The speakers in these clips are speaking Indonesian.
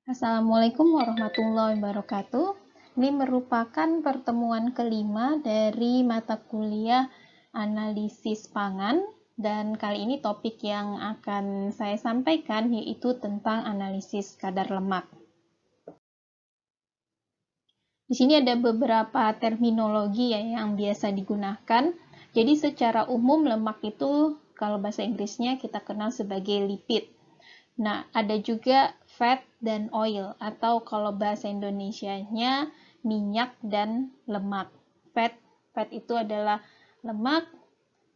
Assalamualaikum warahmatullahi wabarakatuh. Ini merupakan pertemuan kelima dari mata kuliah analisis pangan, dan kali ini topik yang akan saya sampaikan yaitu tentang analisis kadar lemak. Di sini ada beberapa terminologi yang biasa digunakan. Jadi secara umum lemak itu kalau bahasa Inggrisnya kita kenal sebagai lipid. Nah, ada juga fat dan oil, atau kalau bahasa Indonesianya minyak dan lemak. Fat itu adalah lemak,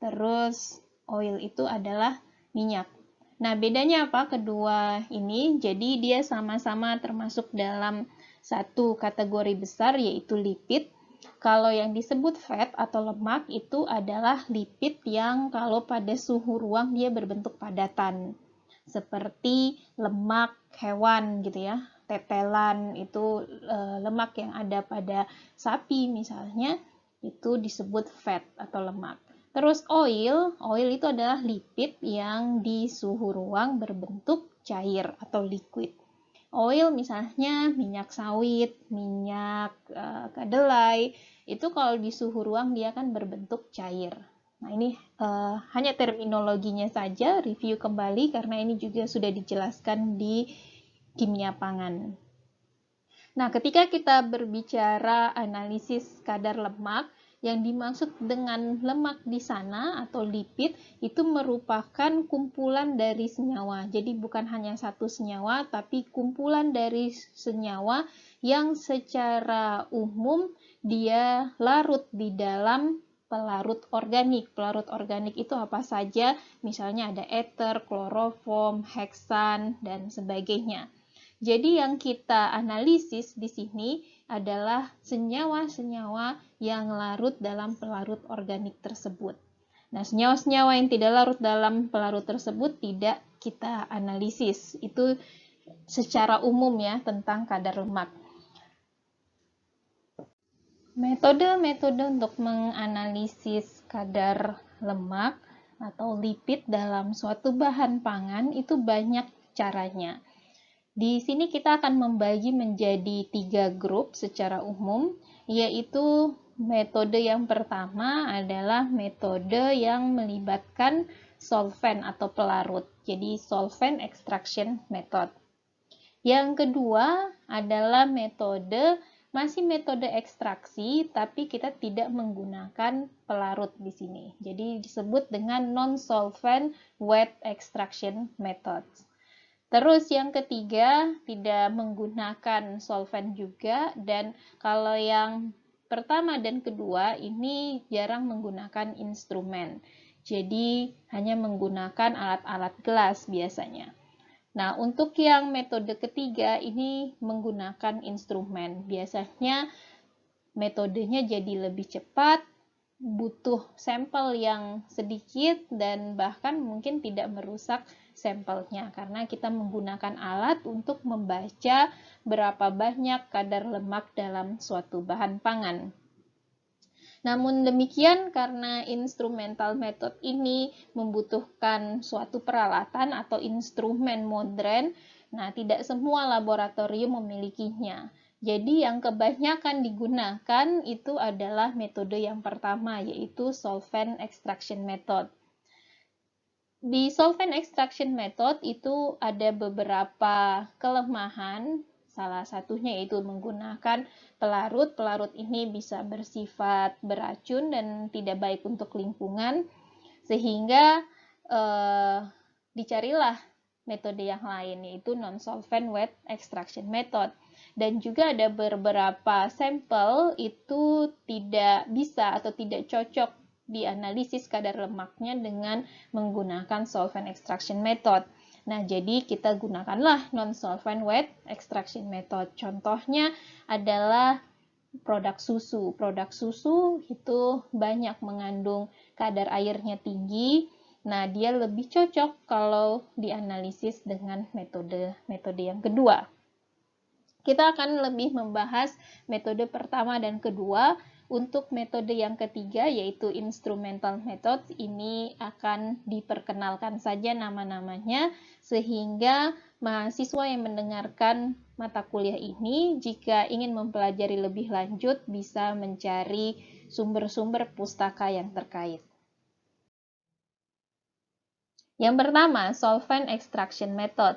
terus oil itu adalah minyak. Nah, bedanya apa kedua ini? Jadi dia sama-sama termasuk dalam satu kategori besar, yaitu lipid. Kalau yang disebut fat atau lemak itu adalah lipid yang kalau pada suhu ruang dia berbentuk padatan, seperti lemak hewan gitu ya, tetelan itu lemak yang ada pada sapi misalnya, itu disebut fat atau lemak. Terus oil itu adalah lipid yang di suhu ruang berbentuk cair atau liquid. Oil misalnya minyak sawit, minyak kedelai, itu kalau di suhu ruang dia akan berbentuk cair. Nah, ini hanya terminologinya saja, review kembali karena ini juga sudah dijelaskan di kimia pangan. Nah, ketika kita berbicara analisis kadar lemak, yang dimaksud dengan lemak di sana atau lipid itu merupakan kumpulan dari senyawa. Jadi bukan hanya satu senyawa, tapi kumpulan dari senyawa yang secara umum dia larut di dalam pelarut organik. Pelarut organik itu apa saja? Misalnya ada ether, kloroform, heksan, dan sebagainya. Jadi yang kita analisis di sini adalah senyawa-senyawa yang larut dalam pelarut organik tersebut. Nah, senyawa-senyawa yang tidak larut dalam pelarut tersebut tidak kita analisis. Itu secara umum ya tentang kadar lemak. Metode-metode untuk menganalisis kadar lemak atau lipid dalam suatu bahan pangan itu banyak caranya. Di sini kita akan membagi menjadi 3 grup secara umum, yaitu metode yang pertama adalah metode yang melibatkan solvent atau pelarut, jadi solvent extraction method. Yang kedua adalah masih metode ekstraksi, tapi kita tidak menggunakan pelarut di sini. Jadi disebut dengan non-solvent wet extraction methods. Terus yang ketiga, tidak menggunakan solvent juga, dan kalau yang pertama dan kedua ini jarang menggunakan instrumen. Jadi hanya menggunakan alat-alat gelas biasanya. Nah, untuk yang metode ketiga ini menggunakan instrumen. Biasanya metodenya jadi lebih cepat, butuh sampel yang sedikit, dan bahkan mungkin tidak merusak sampelnya karena kita menggunakan alat untuk membaca berapa banyak kadar lemak dalam suatu bahan pangan. Namun demikian, karena instrumental method ini membutuhkan suatu peralatan atau instrumen modern, nah tidak semua laboratorium memilikinya. Jadi yang kebanyakan digunakan itu adalah metode yang pertama, yaitu solvent extraction method. Di solvent extraction method itu ada beberapa kelemahan. Salah satunya yaitu menggunakan pelarut. Pelarut ini bisa bersifat beracun dan tidak baik untuk lingkungan, sehingga dicarilah metode yang lain, yaitu non-solvent wet extraction method. Dan juga ada beberapa sampel itu tidak bisa atau tidak cocok dianalisis kadar lemaknya dengan menggunakan solvent extraction method. Nah, jadi kita gunakanlah non-solvent wet extraction method. Contohnya adalah produk susu. Produk susu itu banyak mengandung kadar airnya tinggi. Nah, dia lebih cocok kalau dianalisis dengan metode yang kedua. Kita akan lebih membahas metode pertama dan kedua. Untuk metode yang ketiga, yaitu instrumental method, ini akan diperkenalkan saja nama-namanya, sehingga mahasiswa yang mendengarkan mata kuliah ini, jika ingin mempelajari lebih lanjut, bisa mencari sumber-sumber pustaka yang terkait. Yang pertama, solvent extraction method.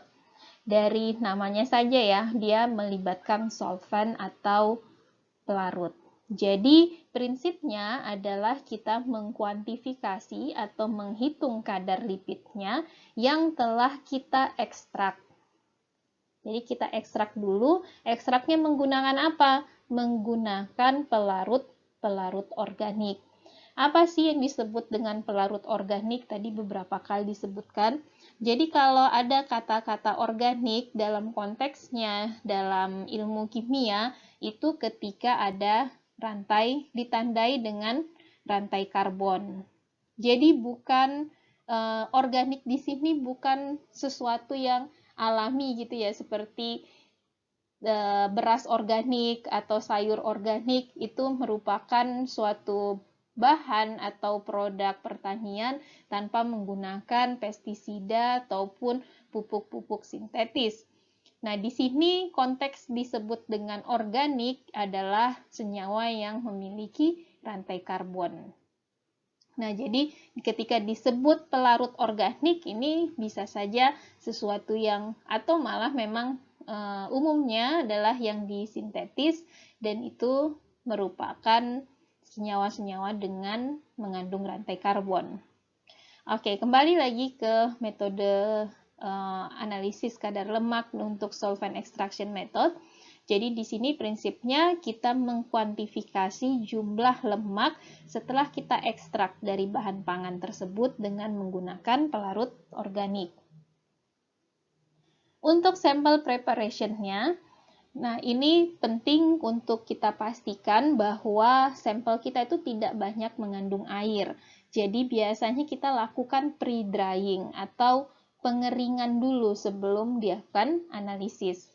Dari namanya saja ya, dia melibatkan solvent atau pelarut. Jadi, prinsipnya adalah kita mengkuantifikasi atau menghitung kadar lipidnya yang telah kita ekstrak. Jadi, kita ekstrak dulu. Ekstraknya menggunakan apa? Menggunakan pelarut organik. Apa sih yang disebut dengan pelarut organik? Tadi beberapa kali disebutkan. Jadi kalau ada kata-kata organik dalam konteksnya, dalam ilmu kimia, itu ketika ada rantai ditandai dengan rantai karbon. Jadi bukan organik di sini bukan sesuatu yang alami gitu ya, seperti beras organik atau sayur organik, itu merupakan suatu bahan atau produk pertanian tanpa menggunakan pestisida ataupun pupuk-pupuk sintetis. Nah, di sini konteks disebut dengan organik adalah senyawa yang memiliki rantai karbon. Nah, jadi ketika disebut pelarut organik, ini bisa saja sesuatu yang, atau malah memang umumnya adalah yang disintetis, dan itu merupakan senyawa-senyawa dengan mengandung rantai karbon. Oke, kembali lagi ke metode analisis kadar lemak untuk solvent extraction method. Jadi di sini prinsipnya kita mengkuantifikasi jumlah lemak setelah kita ekstrak dari bahan pangan tersebut dengan menggunakan pelarut organik. Untuk sampel preparation-nya, nah, ini penting untuk kita pastikan bahwa sampel kita itu tidak banyak mengandung air. Jadi, biasanya kita lakukan pre-drying atau pengeringan dulu sebelum dilakukan analisis.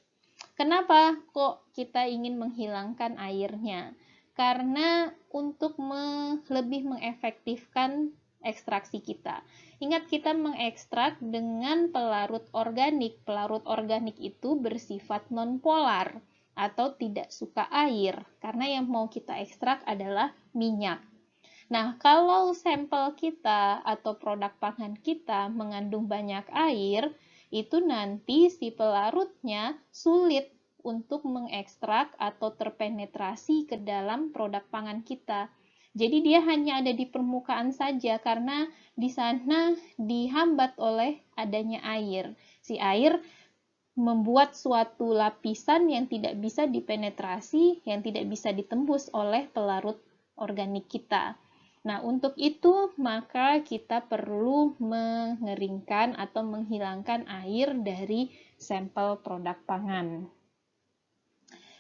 Kenapa kok kita ingin menghilangkan airnya? Karena untuk lebih mengefektifkan ekstraksi kita. Ingat, kita mengekstrak dengan pelarut organik. Pelarut organik itu bersifat nonpolar atau tidak suka air, karena yang mau kita ekstrak adalah minyak. Nah, kalau sampel kita atau produk pangan kita mengandung banyak air, itu nanti si pelarutnya sulit untuk mengekstrak atau terpenetrasi ke dalam produk pangan kita. Jadi dia hanya ada di permukaan saja karena di sana dihambat oleh adanya air. Si air membuat suatu lapisan yang tidak bisa dipenetrasi, yang tidak bisa ditembus oleh pelarut organik kita. Nah, untuk itu maka kita perlu mengeringkan atau menghilangkan air dari sampel produk pangan.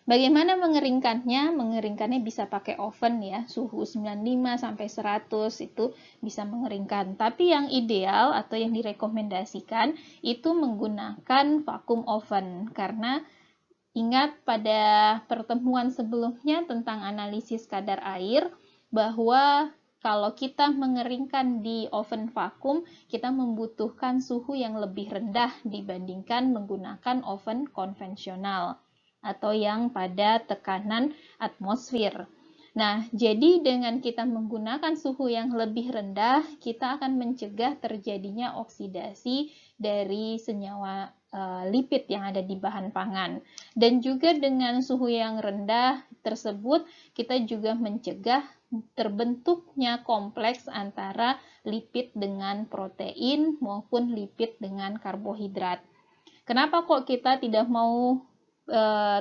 Bagaimana mengeringkannya? Mengeringkannya bisa pakai oven ya, suhu 95 sampai 100 itu bisa mengeringkan. Tapi yang ideal atau yang direkomendasikan itu menggunakan vacuum oven, karena ingat pada pertemuan sebelumnya tentang analisis kadar air bahwa kalau kita mengeringkan di oven vakum, kita membutuhkan suhu yang lebih rendah dibandingkan menggunakan oven konvensional atau yang pada tekanan atmosfer. Nah, jadi dengan kita menggunakan suhu yang lebih rendah, kita akan mencegah terjadinya oksidasi dari senyawa lipid yang ada di bahan pangan. Dan juga dengan suhu yang rendah tersebut, kita juga mencegah terbentuknya kompleks antara lipid dengan protein maupun lipid dengan karbohidrat. Kenapa kok kita tidak mau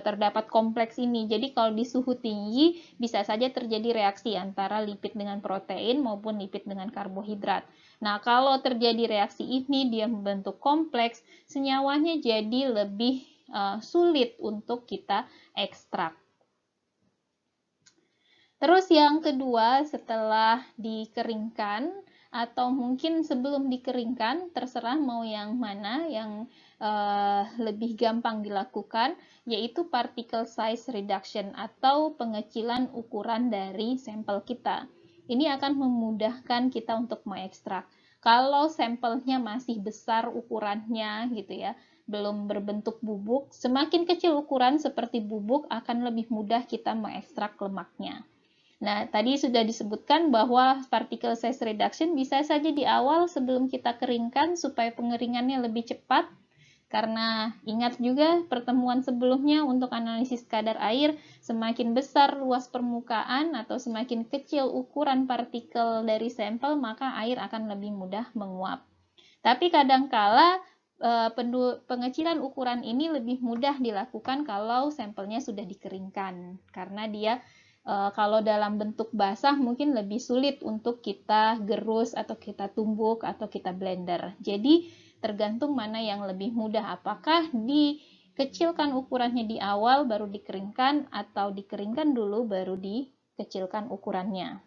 terdapat kompleks ini? Jadi kalau di suhu tinggi bisa saja terjadi reaksi antara lipid dengan protein maupun lipid dengan karbohidrat. Nah, kalau terjadi reaksi ini, dia membentuk kompleks, senyawanya jadi lebih sulit untuk kita ekstrak. Terus yang kedua, setelah dikeringkan atau mungkin sebelum dikeringkan, terserah mau yang mana, yang lebih gampang dilakukan, yaitu particle size reduction atau pengecilan ukuran dari sampel kita. Ini akan memudahkan kita untuk mengekstrak. Kalau sampelnya masih besar ukurannya gitu ya, belum berbentuk bubuk, semakin kecil ukuran seperti bubuk akan lebih mudah kita mengekstrak lemaknya. Nah, tadi sudah disebutkan bahwa particle size reduction bisa saja di awal sebelum kita keringkan supaya pengeringannya lebih cepat. Karena ingat juga pertemuan sebelumnya untuk analisis kadar air, semakin besar luas permukaan atau semakin kecil ukuran partikel dari sampel, maka air akan lebih mudah menguap. Tapi kadangkala pengecilan ukuran ini lebih mudah dilakukan kalau sampelnya sudah dikeringkan, karena dia kalau dalam bentuk basah mungkin lebih sulit untuk kita gerus atau kita tumbuk atau kita blender. Jadi tergantung mana yang lebih mudah, apakah dikecilkan ukurannya di awal baru dikeringkan atau dikeringkan dulu baru dikecilkan ukurannya.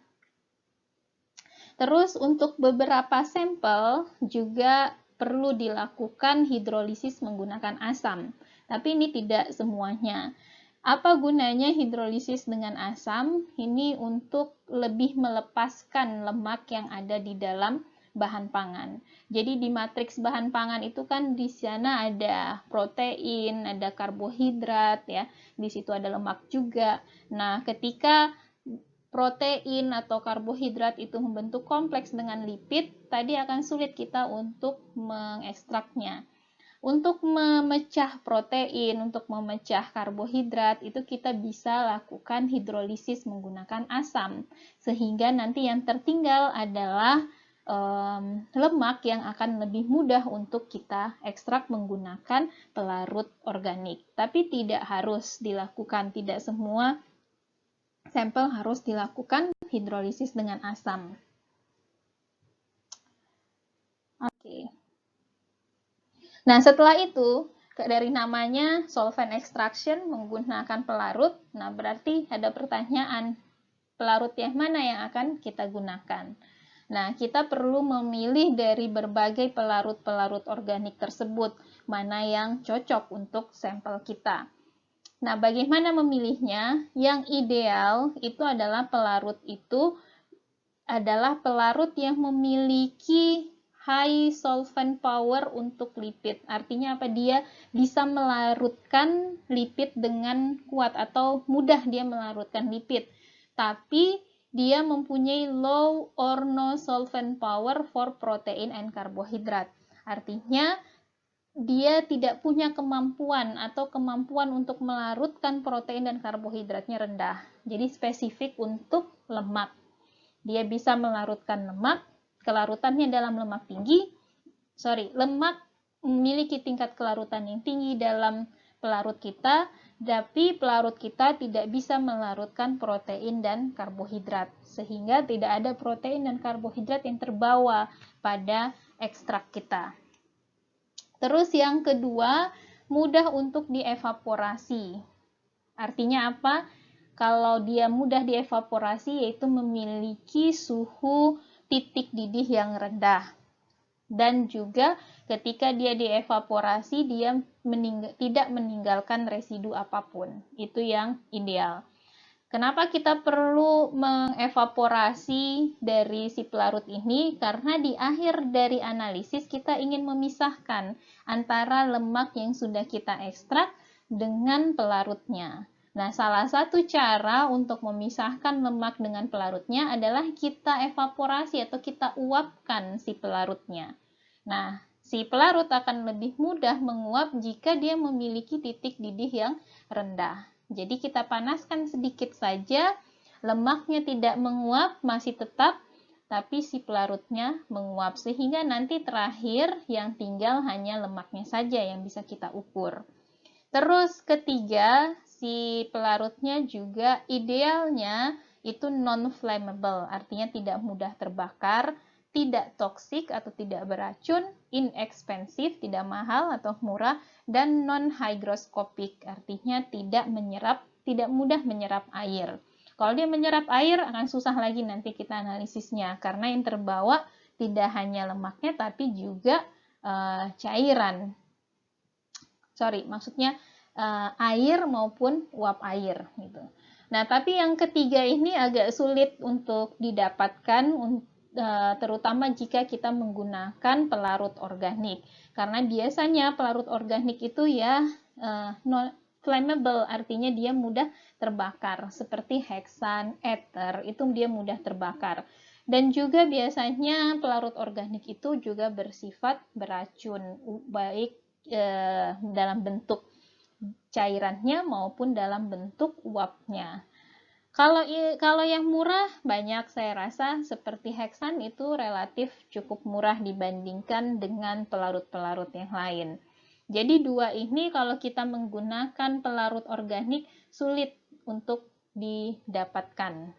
Terus untuk beberapa sampel juga perlu dilakukan hidrolisis menggunakan asam, tapi ini tidak semuanya. Apa gunanya hidrolisis dengan asam? Ini untuk lebih melepaskan lemak yang ada di dalam bahan pangan. Jadi di matriks bahan pangan itu kan di sana ada protein, ada karbohidrat ya. Di situ ada lemak juga. Nah, ketika protein atau karbohidrat itu membentuk kompleks dengan lipid, tadi akan sulit kita untuk mengekstraknya. Untuk memecah protein, untuk memecah karbohidrat, itu kita bisa lakukan hidrolisis menggunakan asam. Sehingga nanti yang tertinggal adalah lemak yang akan lebih mudah untuk kita ekstrak menggunakan pelarut organik. Tapi tidak harus dilakukan, tidak semua sampel harus dilakukan hidrolisis dengan asam. Oke. Nah, setelah itu, dari namanya solvent extraction menggunakan pelarut, nah berarti ada pertanyaan, pelarut yang mana yang akan kita gunakan? Nah, kita perlu memilih dari berbagai pelarut-pelarut organik tersebut, mana yang cocok untuk sampel kita. Nah, bagaimana memilihnya? Yang ideal itu adalah pelarut yang memiliki high solvent power untuk lipid. Artinya apa? Dia bisa melarutkan lipid dengan kuat atau mudah dia melarutkan lipid. Tapi dia mempunyai low or no solvent power for protein and carbohydrate. Artinya dia tidak punya kemampuan untuk melarutkan protein dan karbohidratnya rendah. Jadi spesifik untuk lemak. Dia bisa melarutkan lemak, kelarutannya dalam lemak lemak memiliki tingkat kelarutan yang tinggi dalam pelarut kita, tapi pelarut kita tidak bisa melarutkan protein dan karbohidrat, sehingga tidak ada protein dan karbohidrat yang terbawa pada ekstrak kita. Terus yang kedua, mudah untuk dievaporasi. Artinya apa? Kalau dia mudah dievaporasi, yaitu memiliki suhu titik didih yang rendah. Dan juga ketika dia dievaporasi, dia tidak meninggalkan residu apapun. Itu yang ideal. Kenapa kita perlu mengevaporasi dari si pelarut ini? Karena di akhir dari analisis kita ingin memisahkan antara lemak yang sudah kita ekstrak dengan pelarutnya. Nah, salah satu cara untuk memisahkan lemak dengan pelarutnya adalah kita evaporasi atau kita uapkan si pelarutnya. Nah, si pelarut akan lebih mudah menguap jika dia memiliki titik didih yang rendah. Jadi kita panaskan sedikit saja, lemaknya tidak menguap, masih tetap, tapi si pelarutnya menguap. Sehingga nanti terakhir yang tinggal hanya lemaknya saja yang bisa kita ukur. Terus ketiga, si pelarutnya juga idealnya itu non-flammable, artinya tidak mudah terbakar, tidak toksik atau tidak beracun, inexpensive, tidak mahal atau murah, dan non-hygroscopic, artinya tidak mudah menyerap air. Kalau dia menyerap air akan susah lagi nanti kita analisisnya, karena yang terbawa tidak hanya lemaknya tapi juga cairan. maksudnya air maupun uap air gitu. Nah, tapi yang ketiga ini agak sulit untuk didapatkan, terutama jika kita menggunakan pelarut organik. Karena biasanya pelarut organik itu ya non flammable, artinya dia mudah terbakar. Seperti heksan, ether, itu dia mudah terbakar. Dan juga biasanya pelarut organik itu juga bersifat beracun, baik dalam bentuk cairannya maupun dalam bentuk uapnya. Kalau yang murah banyak saya rasa seperti heksan itu relatif cukup murah dibandingkan dengan pelarut-pelarut yang lain. Jadi dua ini kalau kita menggunakan pelarut organik sulit untuk didapatkan.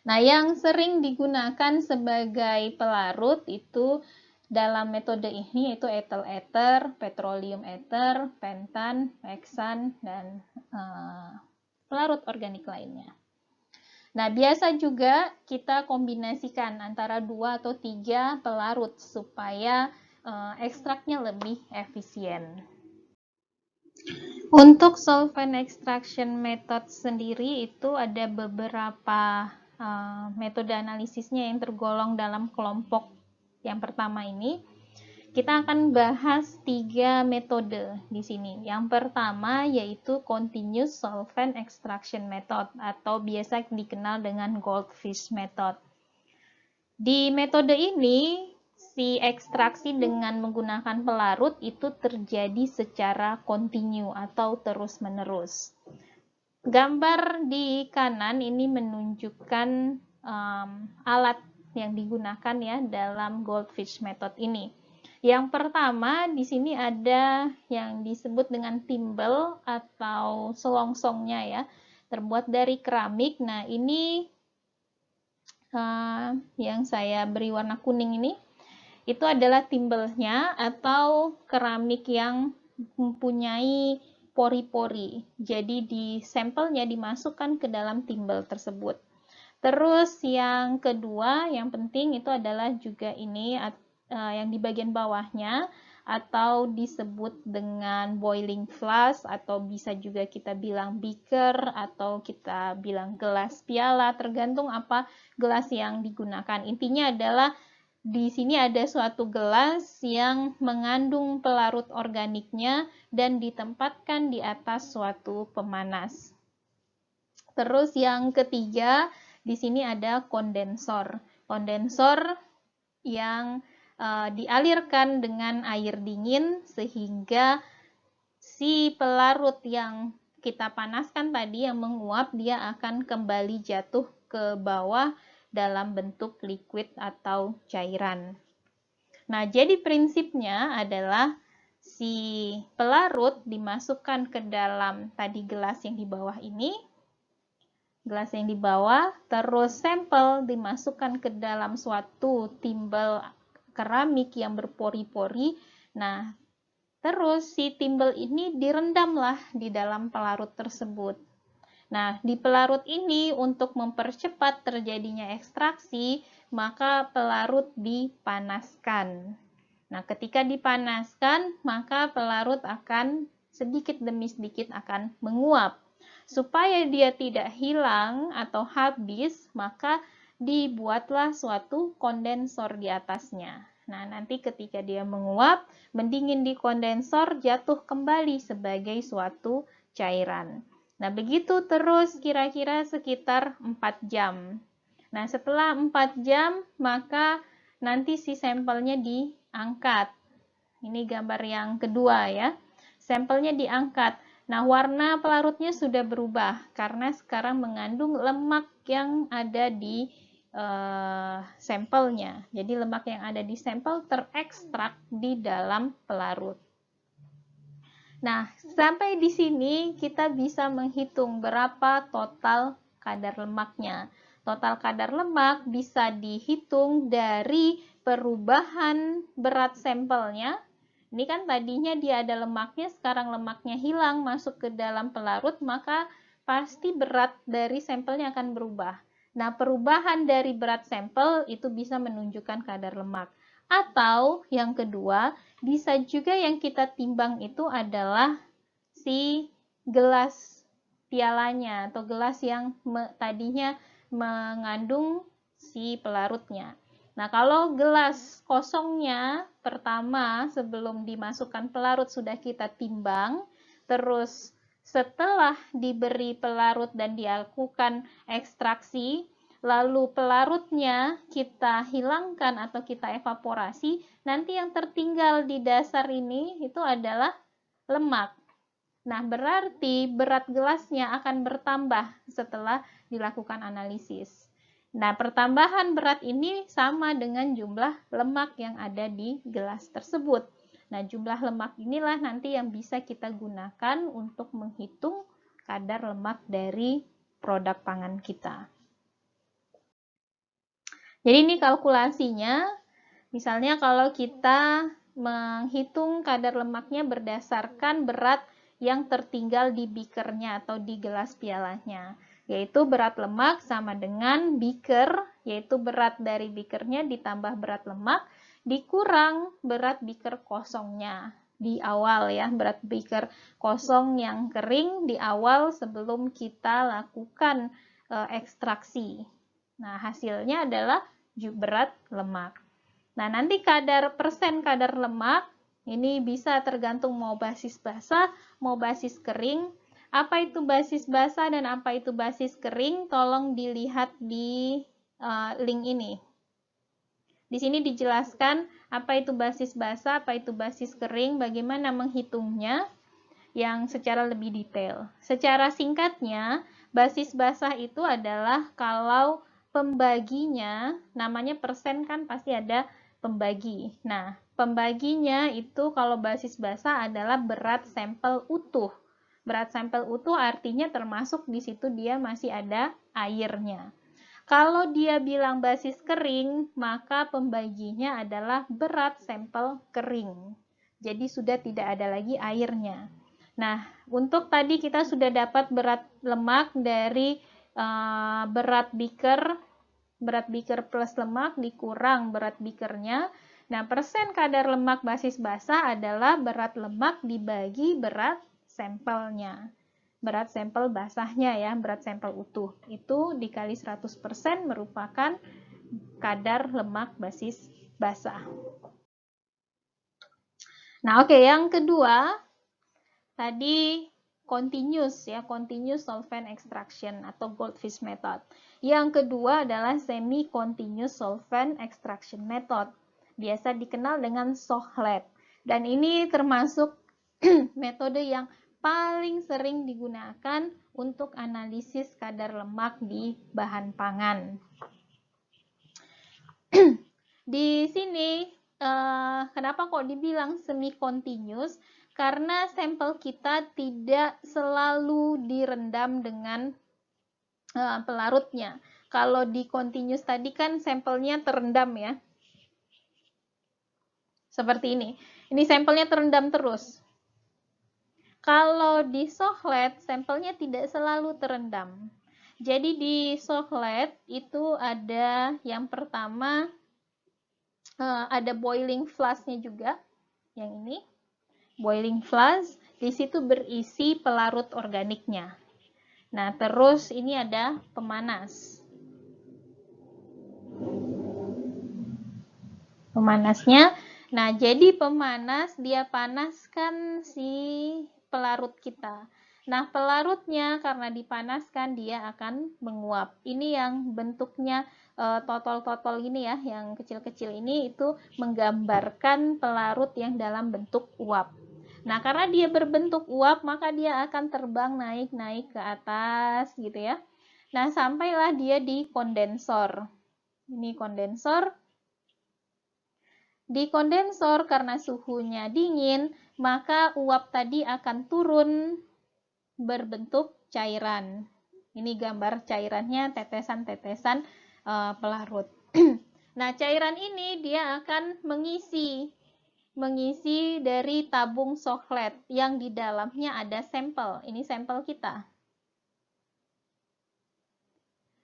Nah, yang sering digunakan sebagai pelarut itu dalam metode ini yaitu ethyl ether, petroleum ether, pentan, heksan, dan pelarut organik lainnya. Nah, biasa juga kita kombinasikan antara 2 atau 3 pelarut supaya ekstraknya lebih efisien. Untuk solvent extraction method sendiri itu ada beberapa metode analisisnya yang tergolong dalam kelompok yang pertama ini. Kita akan bahas 3 metode di sini. Yang pertama yaitu continuous solvent extraction method atau biasa dikenal dengan goldfish method. Di metode ini, si ekstraksi dengan menggunakan pelarut itu terjadi secara kontinu atau terus-menerus. Gambar di kanan ini menunjukkan alat yang digunakan ya dalam goldfish method ini. Yang pertama di sini ada yang disebut dengan timbel atau selongsongnya ya, terbuat dari keramik. Nah, ini yang saya beri warna kuning ini, itu adalah timbelnya atau keramik yang mempunyai pori-pori. Jadi di sampelnya dimasukkan ke dalam timbel tersebut. Terus yang kedua, yang penting itu adalah juga ini yang di bagian bawahnya atau disebut dengan boiling flask atau bisa juga kita bilang beaker atau kita bilang gelas piala, tergantung apa gelas yang digunakan. Intinya adalah di sini ada suatu gelas yang mengandung pelarut organiknya dan ditempatkan di atas suatu pemanas. Terus yang ketiga, di sini ada kondensor. Kondensor yang dialirkan dengan air dingin sehingga si pelarut yang kita panaskan tadi yang menguap, dia akan kembali jatuh ke bawah dalam bentuk liquid atau cairan. Nah, jadi prinsipnya adalah si pelarut dimasukkan ke dalam tadi gelas yang di bawah ini, terus sampel dimasukkan ke dalam suatu timbel keramik yang berpori-pori. Nah, terus si timbel ini direndamlah di dalam pelarut tersebut. Nah, di pelarut ini untuk mempercepat terjadinya ekstraksi, maka pelarut dipanaskan. Nah, ketika dipanaskan, maka pelarut akan sedikit demi sedikit akan menguap. Supaya dia tidak hilang atau habis, maka dibuatlah suatu kondensor di atasnya. Nah, nanti ketika dia menguap, mendingin di kondensor, jatuh kembali sebagai suatu cairan. Nah, begitu terus kira-kira sekitar 4 jam. Nah, setelah 4 jam, maka nanti si sampelnya diangkat. Ini gambar yang kedua ya. Sampelnya diangkat. Nah, warna pelarutnya sudah berubah karena sekarang mengandung lemak yang ada di sampelnya. Jadi lemak yang ada di sampel terekstrak di dalam pelarut. Nah, sampai di sini kita bisa menghitung berapa total kadar lemaknya. Total kadar lemak bisa dihitung dari perubahan berat sampelnya. Ini kan tadinya dia ada lemaknya, sekarang lemaknya hilang masuk ke dalam pelarut, maka pasti berat dari sampelnya akan berubah. Nah, perubahan dari berat sampel itu bisa menunjukkan kadar lemak. Atau yang kedua, bisa juga yang kita timbang itu adalah si gelas pialanya atau gelas yang tadinya mengandung si pelarutnya. Nah, kalau gelas kosongnya pertama sebelum dimasukkan pelarut sudah kita timbang, terus setelah diberi pelarut dan dilakukan ekstraksi, lalu pelarutnya kita hilangkan atau kita evaporasi, nanti yang tertinggal di dasar ini itu adalah lemak. Nah, berarti berat gelasnya akan bertambah setelah dilakukan analisis. Nah, pertambahan berat ini sama dengan jumlah lemak yang ada di gelas tersebut. Nah, jumlah lemak inilah nanti yang bisa kita gunakan untuk menghitung kadar lemak dari produk pangan kita. Jadi ini kalkulasinya, misalnya kalau kita menghitung kadar lemaknya berdasarkan berat yang tertinggal di beakernya atau di gelas pialanya, yaitu berat lemak sama dengan beaker, yaitu berat dari beakernya ditambah berat lemak, dikurang berat beaker kosongnya di awal ya, berat beaker kosong yang kering di awal sebelum kita lakukan ekstraksi. Nah, hasilnya adalah berat lemak. Nah, nanti kadar lemak ini bisa tergantung mau basis basah, mau basis kering. Apa itu basis basah dan apa itu basis kering? Tolong dilihat di link ini. Di sini dijelaskan apa itu basis basah, apa itu basis kering, bagaimana menghitungnya yang secara lebih detail. Secara singkatnya, basis basah itu adalah kalau pembaginya, namanya persen kan pasti ada pembagi. Nah, pembaginya itu kalau basis basah adalah berat sampel utuh. Berat sampel utuh artinya termasuk di situ dia masih ada airnya. Kalau dia bilang basis kering, maka pembaginya adalah berat sampel kering. Jadi sudah tidak ada lagi airnya. Nah, untuk tadi kita sudah dapat berat lemak dari berat beaker plus lemak dikurang berat beakernya. Nah, persen kadar lemak basis basah adalah berat lemak dibagi berat sampelnya. Berat sampel basahnya ya, berat sampel utuh. Itu dikali 100% merupakan kadar lemak basis basah. Nah, oke, yang kedua tadi continuous ya, continuous solvent extraction atau goldfish method. Yang kedua adalah semi continuous solvent extraction method. Biasa dikenal dengan SOHLED. Dan ini termasuk metode yang paling sering digunakan untuk analisis kadar lemak di bahan pangan. Di sini kenapa kok dibilang semi continuous? Karena sampel kita tidak selalu direndam dengan pelarutnya. Kalau di continuous tadi kan sampelnya terendam ya. Seperti ini. Ini sampelnya terendam terus. Kalau di SOHLED, sampelnya tidak selalu terendam. Jadi di SOHLED itu ada yang pertama, ada boiling flask-nya juga. Yang ini, boiling flask, di situ berisi pelarut organiknya. Nah, terus ini ada pemanas. Pemanasnya, nah jadi pemanas dia panaskan si pelarut kita. Nah, pelarutnya karena dipanaskan dia akan menguap. Ini yang bentuknya totol-totol ini ya, yang kecil-kecil ini itu menggambarkan pelarut yang dalam bentuk uap. Nah, karena dia berbentuk uap, maka dia akan terbang naik-naik ke atas gitu ya. Nah, sampailah dia di kondensor. Ini kondensor. Di kondensor karena suhunya dingin, maka uap tadi akan turun berbentuk cairan. Ini gambar cairannya, tetesan-tetesan pelarut. Nah, cairan ini dia akan mengisi dari tabung SOHLED yang di dalamnya ada sampel. Ini sampel kita.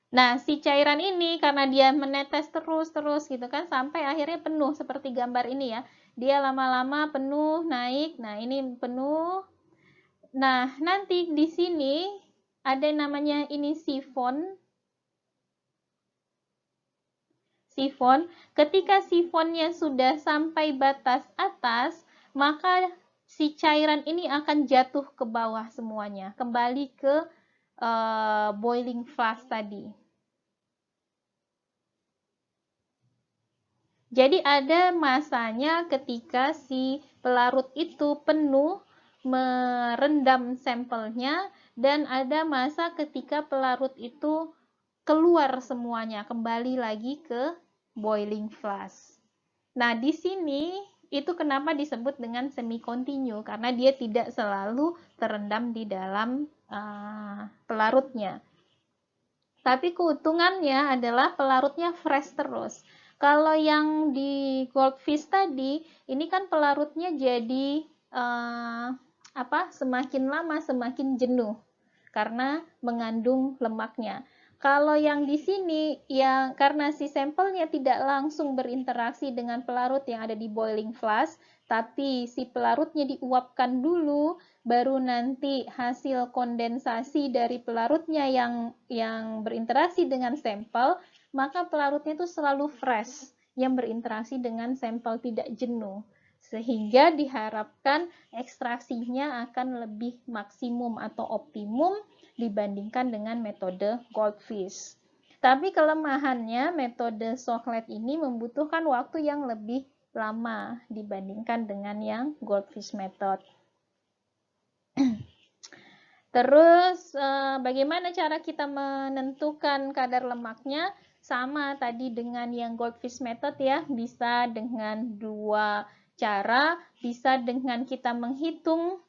Nah, si cairan ini karena dia menetes terus gitu kan sampai akhirnya penuh seperti gambar ini ya. Dia lama-lama penuh, naik. Nah, ini penuh. Nah, nanti di sini ada namanya ini sifon. Sifon, ketika sifonnya sudah sampai batas atas, maka si cairan ini akan jatuh ke bawah semuanya, kembali ke boiling flask tadi. Jadi ada masanya ketika si pelarut itu penuh merendam sampelnya dan ada masa ketika pelarut itu keluar semuanya, kembali lagi ke boiling flask. Nah, di sini itu kenapa disebut dengan semi continue karena dia tidak selalu terendam di dalam pelarutnya. Tapi keuntungannya adalah pelarutnya fresh terus. Kalau yang di goldfish tadi, ini kan pelarutnya jadi semakin lama semakin jenuh karena mengandung lemaknya. Kalau yang di sini, ya karena si sampelnya tidak langsung berinteraksi dengan pelarut yang ada di boiling flask, tapi si pelarutnya diuapkan dulu, baru nanti hasil kondensasi dari pelarutnya yang berinteraksi dengan sampel, maka pelarutnya itu selalu fresh, yang berinteraksi dengan sampel tidak jenuh. Sehingga diharapkan ekstraksinya akan lebih maksimum atau optimum dibandingkan dengan metode goldfish. Tapi kelemahannya metode Sochlet ini membutuhkan waktu yang lebih lama dibandingkan dengan yang goldfish method. Terus bagaimana cara kita menentukan kadar lemaknya? Sama tadi dengan yang goldfish method ya, bisa dengan dua cara, bisa dengan kita menghitung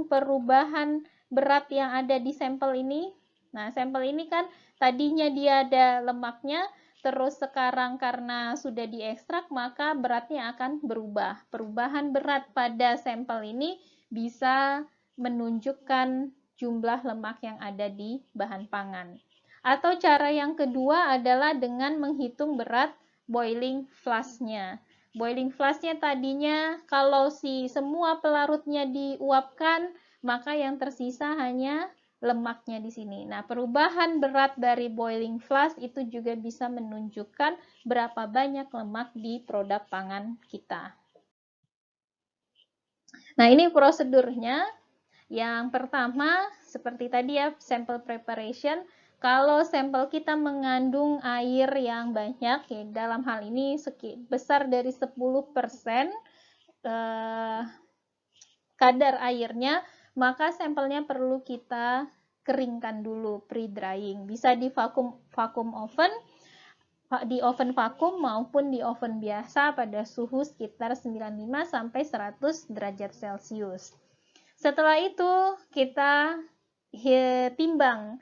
perubahan berat yang ada di sampel ini. Nah, sampel ini kan tadinya dia ada lemaknya, terus sekarang karena sudah diekstrak, maka beratnya akan berubah. Perubahan berat pada sampel ini bisa menunjukkan jumlah lemak yang ada di bahan pangan. Atau cara yang kedua adalah dengan menghitung berat boiling flask-nya. Boiling flask-nya tadinya kalau si semua pelarutnya diuapkan, maka yang tersisa hanya lemaknya di sini. Nah, perubahan berat dari boiling flask itu juga bisa menunjukkan berapa banyak lemak di produk pangan kita. Nah, ini prosedurnya. Yang pertama, seperti tadi ya, sample preparation. Kalau sampel kita mengandung air yang banyak, ya dalam hal ini besar dari 10% kadar airnya, maka sampelnya perlu kita keringkan dulu, pre-drying. Bisa di vacuum oven, di oven vakum maupun di oven biasa pada suhu sekitar 95 sampai 100 derajat Celcius. Setelah itu kita timbang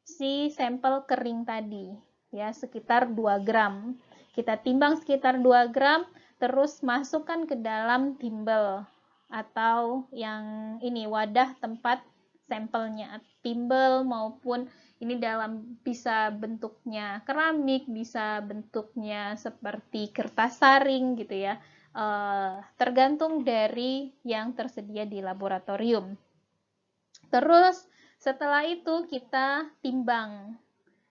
si sampel kering tadi ya sekitar 2 gram. Kita timbang sekitar 2 gram terus masukkan ke dalam timbel atau yang ini wadah tempat sampelnya, timbel maupun ini dalam bisa bentuknya keramik, bisa bentuknya seperti kertas saring gitu ya. Tergantung dari yang tersedia di laboratorium. Terus setelah itu kita timbang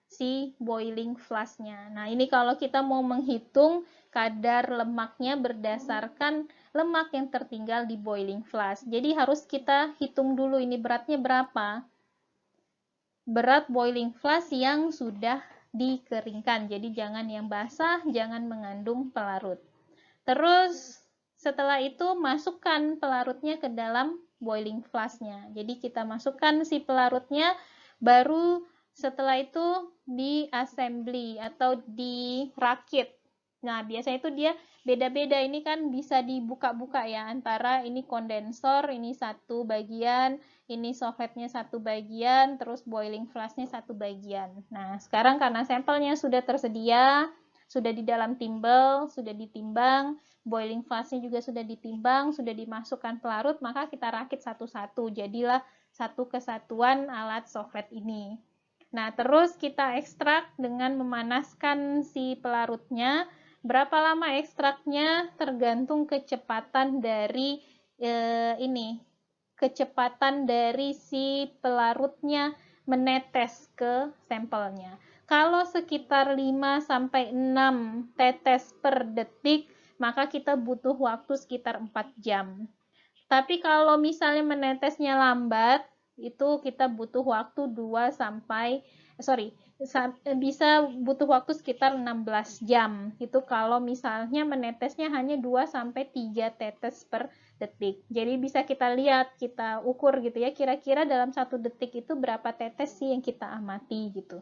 si boiling flask-nya. Nah, ini kalau kita mau menghitung kadar lemaknya berdasarkan lemak yang tertinggal di boiling flask. Jadi harus kita hitung dulu ini beratnya berapa. Berat boiling flask yang sudah dikeringkan. Jadi jangan yang basah, jangan mengandung pelarut. Terus setelah itu masukkan pelarutnya ke dalam boiling flask-nya. Jadi kita masukkan si pelarutnya, baru setelah itu di assembly atau dirakit. Nah, biasanya itu dia beda-beda, ini kan bisa dibuka-buka ya, antara ini kondensor, ini satu bagian, ini socketnya satu bagian, terus boiling flask-nya satu bagian. Nah, sekarang karena sampelnya sudah tersedia, sudah di dalam timbel, sudah ditimbang, boiling flask-nya juga sudah ditimbang, sudah dimasukkan pelarut, maka kita rakit satu-satu, jadilah satu kesatuan alat socket ini. Nah, terus kita ekstrak dengan memanaskan si pelarutnya. Berapa lama ekstraknya tergantung kecepatan dari kecepatan dari si pelarutnya menetes ke sampelnya. Kalau sekitar 5-6 tetes per detik, maka kita butuh waktu sekitar 4 jam. Tapi kalau misalnya menetesnya lambat, itu kita butuh waktu bisa butuh waktu sekitar 16 jam. Itu kalau misalnya menetesnya hanya 2-3 tetes per detik. Jadi bisa kita lihat, kita ukur gitu ya, kira-kira dalam 1 detik itu berapa tetes sih yang kita amati gitu.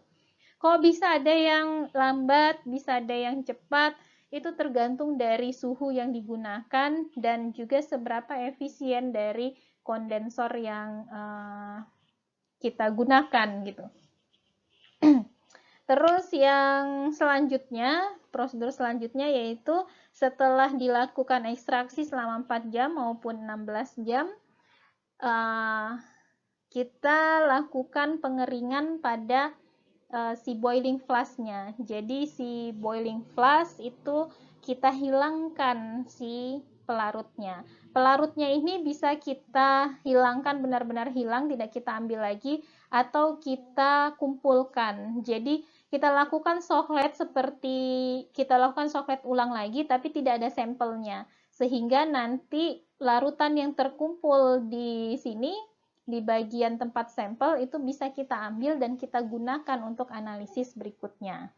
Kok bisa ada yang lambat, bisa ada yang cepat, itu tergantung dari suhu yang digunakan dan juga seberapa efisien dari kondensor yang kita gunakan gitu. Terus yang selanjutnya, prosedur selanjutnya yaitu setelah dilakukan ekstraksi selama 4 jam maupun 16 jam, kita lakukan pengeringan pada si boiling flash-nya. Jadi si boiling flash itu kita hilangkan si pelarutnya. Pelarutnya ini bisa kita hilangkan benar-benar hilang, tidak kita ambil lagi, atau kita kumpulkan. Jadi kita lakukan soklet ulang lagi, tapi tidak ada sampelnya. Sehingga nanti larutan yang terkumpul di sini, di bagian tempat sampel, itu bisa kita ambil dan kita gunakan untuk analisis berikutnya.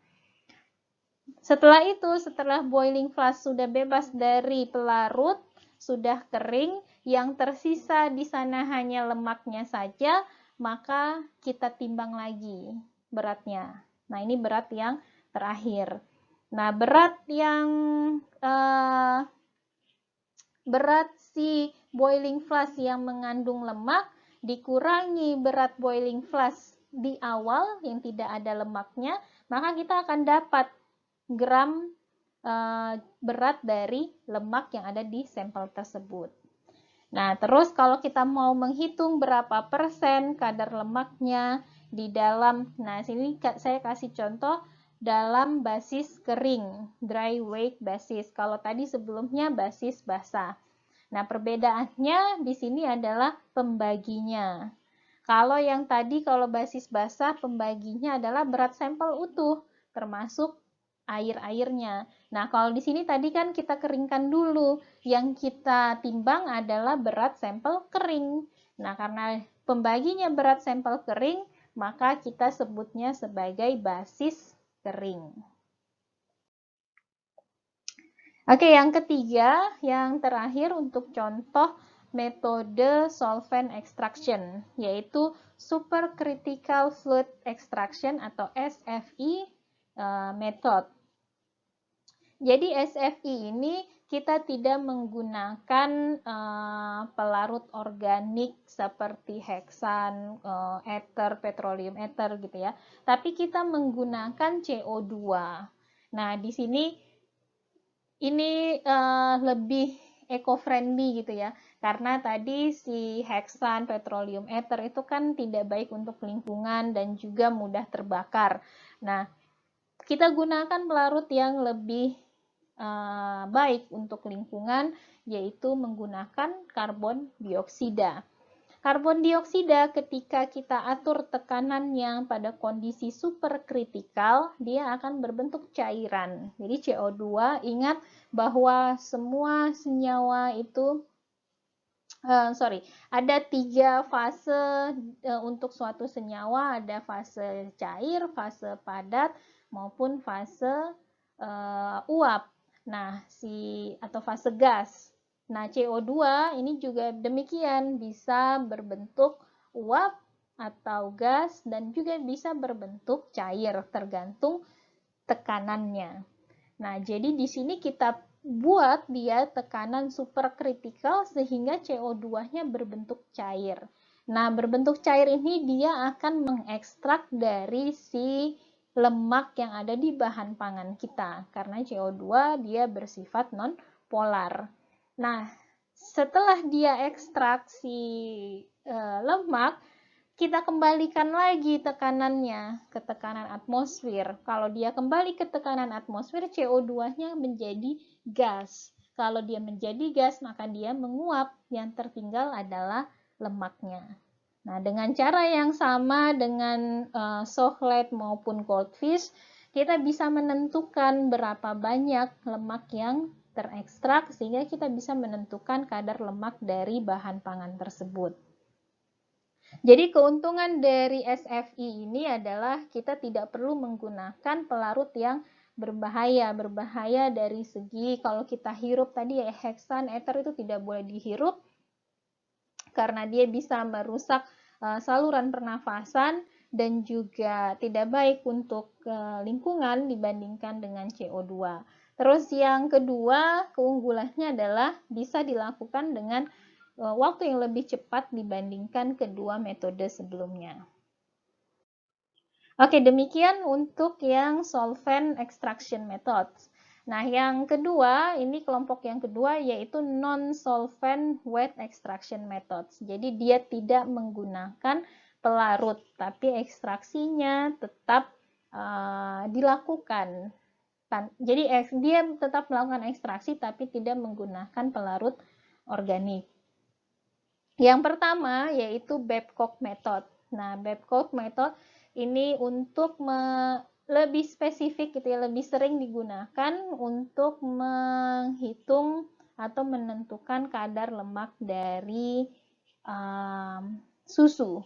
Setelah itu, setelah boiling flash sudah bebas dari pelarut, sudah kering, yang tersisa di sana hanya lemaknya saja, maka kita timbang lagi beratnya. Nah, ini berat yang terakhir. Nah, berat si boiling flash yang mengandung lemak dikurangi berat boiling flash di awal yang tidak ada lemaknya, maka kita akan dapat gram berat dari lemak yang ada di sampel tersebut. Nah, terus kalau kita mau menghitung berapa persen kadar lemaknya di dalam, nah sini saya kasih contoh dalam basis kering, dry weight basis. Kalau tadi sebelumnya basis basah. Nah, perbedaannya di sini adalah pembaginya. Kalau yang tadi, kalau basis basah, pembaginya adalah berat sampel utuh, termasuk air-airnya. Nah, kalau di sini tadi kan kita keringkan dulu. Yang kita timbang adalah berat sampel kering. Nah, karena pembaginya berat sampel kering, maka kita sebutnya sebagai basis kering. Oke, yang ketiga, yang terakhir untuk contoh metode solvent extraction, yaitu supercritical fluid extraction atau SFE method. Jadi SFE ini kita tidak menggunakan pelarut organik seperti heksan, ether, petroleum ether gitu ya, tapi kita menggunakan CO2. Nah, di sini ini lebih eco-friendly gitu ya, karena tadi si heksan, petroleum ether itu kan tidak baik untuk lingkungan dan juga mudah terbakar. Nah, kita gunakan pelarut yang lebih baik untuk lingkungan, yaitu menggunakan karbon dioksida. Karbon dioksida ketika kita atur tekanannya pada kondisi superkritikal, dia akan berbentuk cairan. Jadi CO2, ingat bahwa semua senyawa itu ada 3 fase untuk suatu senyawa, ada fase cair, fase padat, maupun fase uap. Nah, atau fase gas. Nah, CO2 ini juga demikian, bisa berbentuk uap atau gas dan juga bisa berbentuk cair tergantung tekanannya. Nah, jadi di sini kita buat dia tekanan superkritikal sehingga CO2-nya berbentuk cair. Nah, berbentuk cair ini dia akan mengekstrak dari si lemak yang ada di bahan pangan kita, karena CO2 dia bersifat non-polar. Nah, setelah dia ekstraksi lemak, kita kembalikan lagi tekanannya ke tekanan atmosfer. Kalau dia kembali ke tekanan atmosfer, CO2-nya menjadi gas. Kalau dia menjadi gas, maka dia menguap. Yang tertinggal adalah lemaknya. Nah, dengan cara yang sama dengan sohlet maupun goldfish, kita bisa menentukan berapa banyak lemak yang terekstrak, sehingga kita bisa menentukan kadar lemak dari bahan pangan tersebut. Jadi keuntungan dari SFI ini adalah kita tidak perlu menggunakan pelarut yang berbahaya. Berbahaya dari segi kalau kita hirup tadi ya, heksan, ether itu tidak boleh dihirup karena dia bisa merusak saluran pernafasan dan juga tidak baik untuk lingkungan dibandingkan dengan CO2. Terus yang kedua, keunggulannya adalah bisa dilakukan dengan waktu yang lebih cepat dibandingkan kedua metode sebelumnya. Oke, demikian untuk yang solvent extraction methods. Nah, yang kedua, ini kelompok yang kedua yaitu non-solvent wet extraction methods. Jadi dia tidak menggunakan pelarut, tapi ekstraksinya tetap dilakukan. Jadi dia tetap melakukan ekstraksi tapi tidak menggunakan pelarut organik. Yang pertama yaitu Babcock method. Nah, Babcock method ini untuk lebih spesifik gitu ya, lebih sering digunakan untuk menghitung atau menentukan kadar lemak dari susu.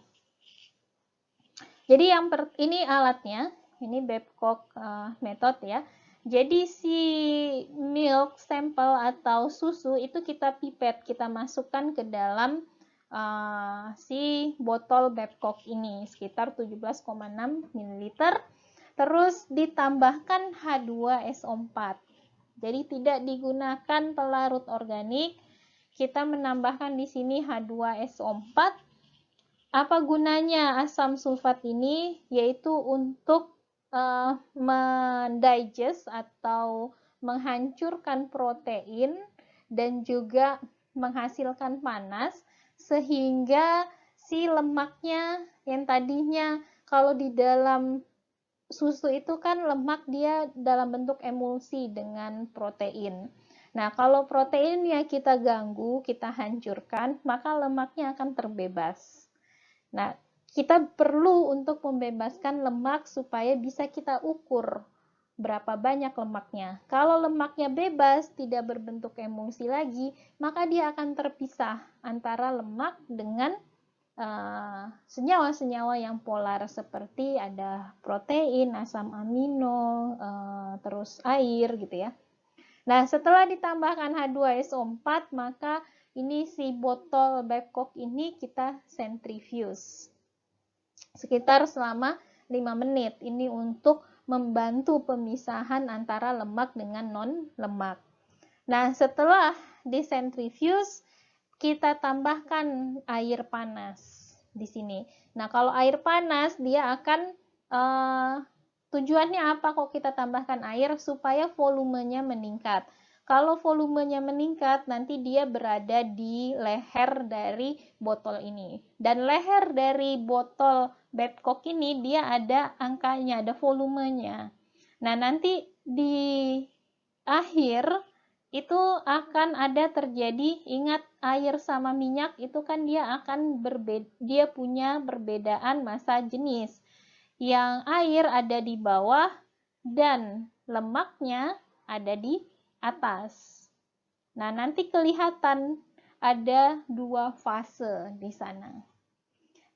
Jadi ini alatnya, ini Babcock method ya. Jadi si milk sampel atau susu itu kita pipet, kita masukkan ke dalam si botol Babcock ini sekitar 17,6 ml. Terus ditambahkan H2SO4. Jadi tidak digunakan pelarut organik. Kita menambahkan di sini H2SO4. Apa gunanya asam sulfat ini? Yaitu untuk mendigest atau menghancurkan protein dan juga menghasilkan panas sehingga si lemaknya yang tadinya kalau di dalam susu itu kan lemak dia dalam bentuk emulsi dengan protein. Nah, kalau proteinnya kita ganggu, kita hancurkan, maka lemaknya akan terbebas. Nah, kita perlu untuk membebaskan lemak supaya bisa kita ukur berapa banyak lemaknya. Kalau lemaknya bebas, tidak berbentuk emulsi lagi, maka dia akan terpisah antara lemak dengan senyawa-senyawa yang polar seperti ada protein, asam amino, terus air gitu ya. Nah, setelah ditambahkan H2SO4, maka ini si botol Babcock ini kita centrifuge sekitar selama 5 menit. Ini untuk membantu pemisahan antara lemak dengan non-lemak. Nah, setelah disentrifuge, kita tambahkan air panas di sini. Nah, kalau air panas, dia akan tujuannya apa kok kita tambahkan air? Supaya volumenya meningkat. Kalau volumenya meningkat, nanti dia berada di leher dari botol ini. Dan leher dari botol Babcock ini, dia ada angkanya, ada volumenya. Nah, nanti di akhir, itu akan ada terjadi, ingat air sama minyak itu kan dia akan dia punya perbedaan massa jenis. Yang air ada di bawah dan lemaknya ada di atas. Nah, nanti kelihatan ada dua fase di sana.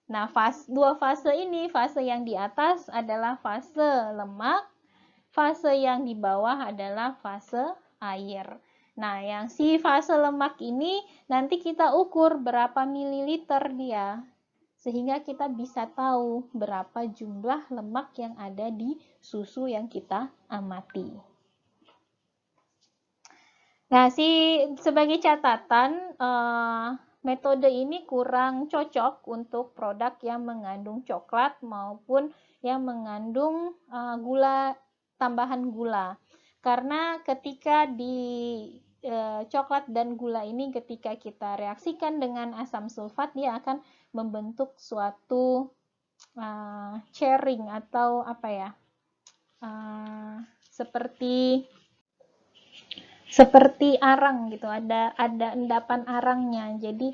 Nah, dua fase ini, fase yang di atas adalah fase lemak, fase yang di bawah adalah fase air. Nah, yang si fase lemak ini nanti kita ukur berapa mililiter dia, sehingga kita bisa tahu berapa jumlah lemak yang ada di susu yang kita amati. Nah, sebagai catatan, metode ini kurang cocok untuk produk yang mengandung coklat maupun yang mengandung tambahan gula. Karena ketika coklat dan gula ini ketika kita reaksikan dengan asam sulfat, dia akan membentuk suatu sharing atau apa ya, seperti arang gitu, ada endapan arangnya. Jadi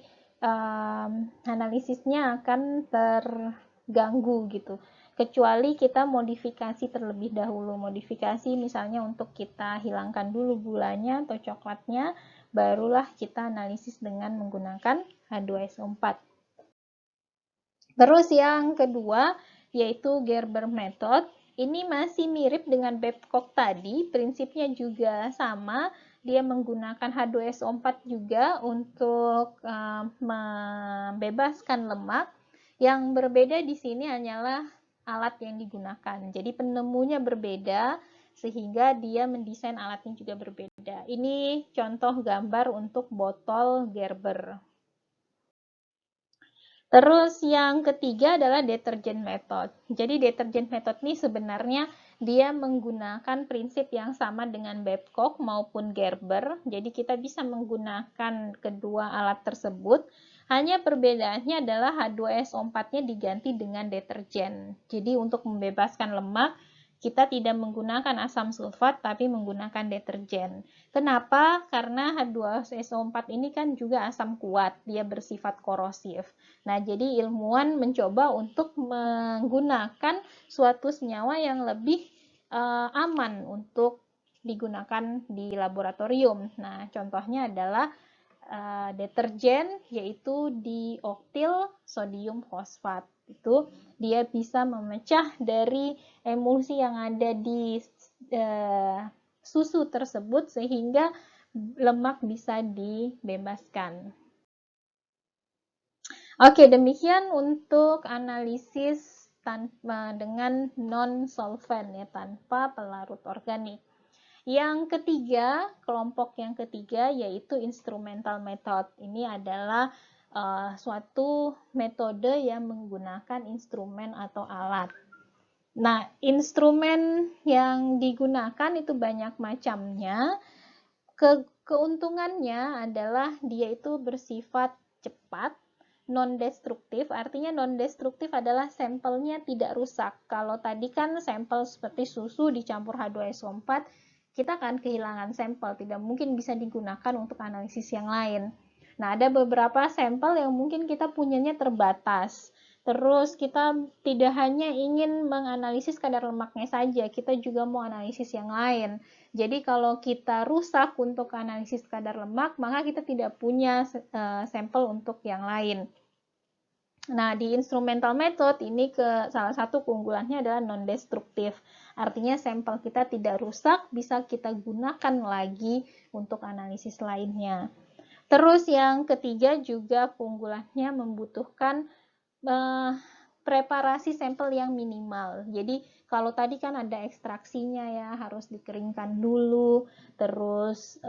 analisisnya akan terganggu gitu. Kecuali kita modifikasi terlebih dahulu. Modifikasi misalnya untuk kita hilangkan dulu gulanya atau coklatnya, barulah kita analisis dengan menggunakan H2SO4. Terus yang kedua yaitu Gerber method. Ini masih mirip dengan Babcock tadi, prinsipnya juga sama. Dia menggunakan H2SO4 juga untuk membebaskan lemak. Yang berbeda di sini hanyalah alat yang digunakan. Jadi penemunya berbeda, sehingga dia mendesain alatnya juga berbeda. Ini contoh gambar untuk botol Gerber. Terus yang ketiga adalah detergent method. Jadi detergent method ini sebenarnya dia menggunakan prinsip yang sama dengan Babcock maupun Gerber. Jadi kita bisa menggunakan kedua alat tersebut. Hanya perbedaannya adalah H2SO4-nya diganti dengan deterjen. Jadi untuk membebaskan lemak, kita tidak menggunakan asam sulfat tapi menggunakan deterjen. Kenapa? Karena H2SO4 ini kan juga asam kuat, dia bersifat korosif. Nah, jadi ilmuwan mencoba untuk menggunakan suatu senyawa yang lebih aman untuk digunakan di laboratorium. Nah, contohnya adalah deterjen, yaitu dioktil sodium fosfat. Itu dia bisa memecah dari emulsi yang ada di susu tersebut sehingga lemak bisa dibebaskan. Oke, demikian untuk analisis dengan non-solvent ya, tanpa pelarut organik. Yang ketiga, kelompok yang ketiga yaitu instrumental method. Ini adalah suatu metode yang menggunakan instrumen atau alat. Nah, instrumen yang digunakan itu banyak macamnya. Keuntungannya adalah dia itu bersifat cepat, non-destruktif. Artinya non-destruktif adalah sampelnya tidak rusak. Kalau tadi kan sampel seperti susu dicampur H2SO4, kita akan kehilangan sampel, tidak mungkin bisa digunakan untuk analisis yang lain. Nah, ada beberapa sampel yang mungkin kita punyanya terbatas. Terus kita tidak hanya ingin menganalisis kadar lemaknya saja, kita juga mau analisis yang lain. Jadi kalau kita rusak untuk analisis kadar lemak, maka kita tidak punya sampel untuk yang lain. Nah, di instrumental method ini salah satu keunggulannya adalah non-destruktif. Artinya sampel kita tidak rusak, bisa kita gunakan lagi untuk analisis lainnya. Terus yang ketiga juga keunggulannya membutuhkan preparasi sampel yang minimal. Jadi kalau tadi kan ada ekstraksinya ya, harus dikeringkan dulu, terus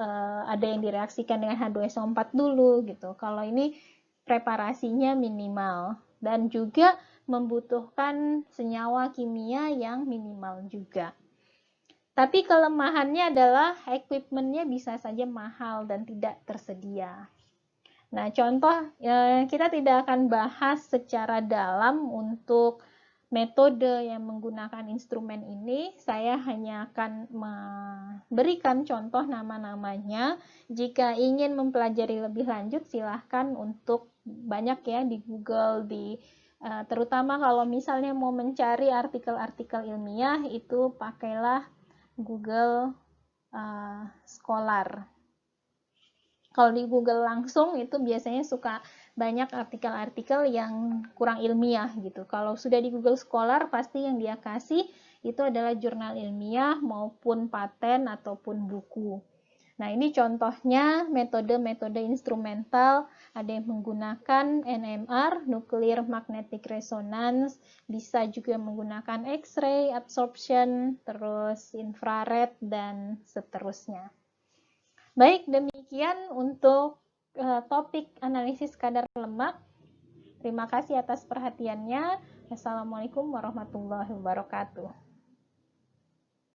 ada yang direaksikan dengan H2SO4 dulu gitu. Kalau ini preparasinya minimal dan juga membutuhkan senyawa kimia yang minimal juga. Tapi kelemahannya adalah equipment-nya bisa saja mahal dan tidak tersedia. Nah, contoh kita tidak akan bahas secara dalam untuk metode yang menggunakan instrumen ini. Saya hanya akan memberikan contoh nama-namanya. Jika ingin mempelajari lebih lanjut, silahkan untuk banyak ya di Google, terutama kalau misalnya mau mencari artikel-artikel ilmiah, itu pakailah Google Scholar. Kalau di Google langsung itu biasanya suka banyak artikel-artikel yang kurang ilmiah gitu. Kalau sudah di Google Scholar pasti yang dia kasih itu adalah jurnal ilmiah maupun paten ataupun buku. Nah, ini contohnya metode-metode instrumental, ada yang menggunakan NMR, Nuclear Magnetic Resonance, bisa juga menggunakan X-ray absorption, terus infrared, dan seterusnya. Baik, demikian untuk topik analisis kadar lemak. Terima kasih atas perhatiannya. Assalamualaikum warahmatullahi wabarakatuh.